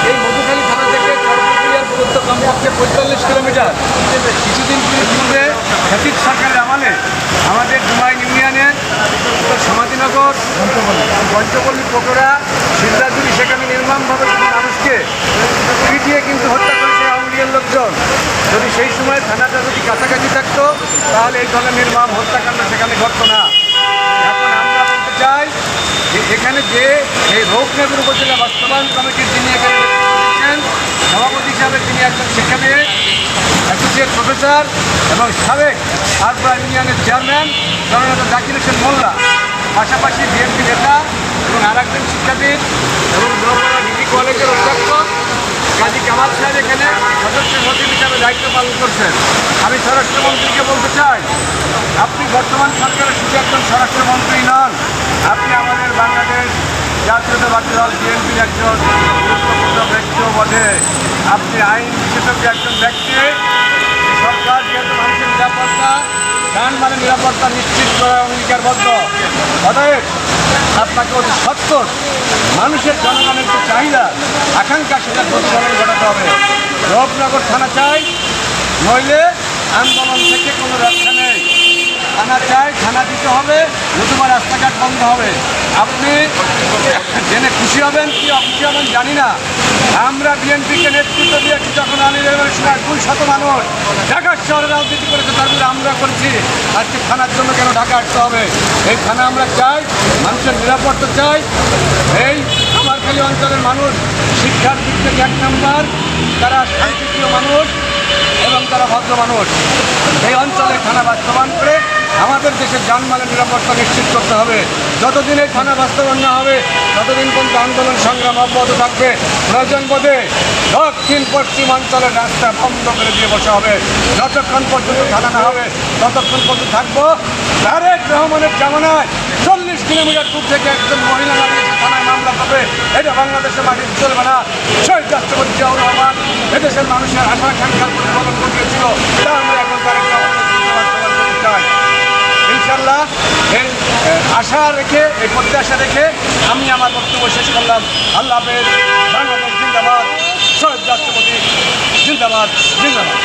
এই মধুখালী থানা থেকে চরপটিয়ার দূরত্ব কমপক্ষে 45 কিলোমিটার। কিছুদিন পূর্বে সঠিক সরকারের আমলে আমাদের ডুমাইন ইউনিয়নের সমাধিনগর পঞ্চপল্লী পোকরা সিদ্ধাজুরি সেখানে নির্মমভাবে মানুষকে পিটিয়ে কিন্তু হত্যা করেছে আওয়ামী লীগের লোকজন। যদি সেই সময় থানাটা যদি কাছাকাছি থাকতো তাহলে এই ধরনের নির্মম হত্যাকাণ্ড সেখানে ঘটতো না। এখন আমরা বলতে চাই যে এখানে যে এই রৌপনগর উপজেলা বাস্তবায়ন কমিটির যিনি এখানে নেতৃত্ব দিচ্ছেন, সভাপতি হিসাবে তিনি একজন শিক্ষাবিদ, অ্যাসোসিয়েট প্রফেসর এবং সাবেক আরপাড়া ইউনিয়নের চেয়ারম্যান জননেতা জাকির হোসেন মোল্লা, পাশাপাশি বিএনপি নেতা এবং আরেকজন শিক্ষাবিদ এবং নওপাড়া ডিগ্রি কলেজের অধ্যক্ষ কাজী কামাল সাহেব এখানে সদস্য সচিব হিসাবে দায়িত্ব পালন করছেন। আমি স্বরাষ্ট্রমন্ত্রীকে বলতে চাই, আপনি বর্তমান সরকারের শুধু একজন স্বরাষ্ট্রমন্ত্রী নন, আপনি আমাদের বাংলাদেশ জাতীয়তাবাদী দল বিএনপির একজন গুরুত্বপূর্ণ ব্যক্তিও বটে। আপনি আইন বিশেষজ্ঞ একজন ব্যক্তি। সরকার যেহেতু মানুষের নিরাপত্তা, যানবাহনের নিরাপত্তা নিশ্চিত করার অঙ্গীকারবদ্ধ, অতএব আপনাকে অতি সত্তর মানুষের জনগণের যে চাহিদা আকাঙ্ক্ষা সেটার প্রতিফলন ঘটাতে হবে। রূপনগর থানা চাই, নইলে আন্দোলন থেকে কোনো রক্ষা নেই। থানা চাই, থানা দিতে হবে, নতুবা রাস্তাঘাট বন্ধ হবে। আপনি জেনে খুশি হবেন কি অখুশি হবেন জানি না, আমরা বিএনপিকে নেতৃত্ব দিয়েছি যখন আলিগড়ের সময় 200 মানুষ ঢাকা শহরে রাজনীতি করেছে, তারপরে আমরা করেছি। আজকে থানার জন্য কেন ঢাকা আসতে হবে? এই থানা আমরা চাই, মানুষের নিরাপত্তা চাই। এই কামারখালী অঞ্চলের মানুষ শিক্ষার দিক থেকে 1 নম্বর, তারা শান্তিপ্রিয় মানুষ এবং তারা ভদ্র মানুষ। এই অঞ্চলে থানা বাস্তবায়ন করে আমাদের দেশের যানবাহনের নিরাপত্তা নিশ্চিত করতে হবে। যতদিন এই থানা বাস্তবায়ন না হবে ততদিন পর্যন্ত আন্দোলন সংগ্রাম অব্যাহত থাকবে। প্রয়োজন বোধে দক্ষিণ পশ্চিম অঞ্চলের রাস্তা বন্ধ করে দিয়ে বসা হবে। যতক্ষণ পর্যন্ত থানা না হবে ততক্ষণ পর্যন্ত থাকবো। তারেক রহমানের জামানায় 40 কিলোমিটার দূর থেকে একজন মহিলা নারী এসে থানায় মামলা করবে, এটা বাংলাদেশের মাটির চলবে না। শহীদ রাষ্ট্রপতি জিয়াউর রহমান এদেশের মানুষের আশা আকাঙ্ক্ষার প্রতিফলন ঘটিয়েছিল, তা আমরা এখন তারেক রহমানের বাস্তবায়ন করতে চাই। ইনশাল্লাহ এই আশা রেখে, এই প্রত্যাশা রেখে আমি আমার বক্তব্য শেষ করলাম। আল্লাহ হাফেজ। বাংলাদেশ জিন্দাবাদ, শহীদ রাষ্ট্রপতি জিন্দাবাদ, জিন্দাবাদ।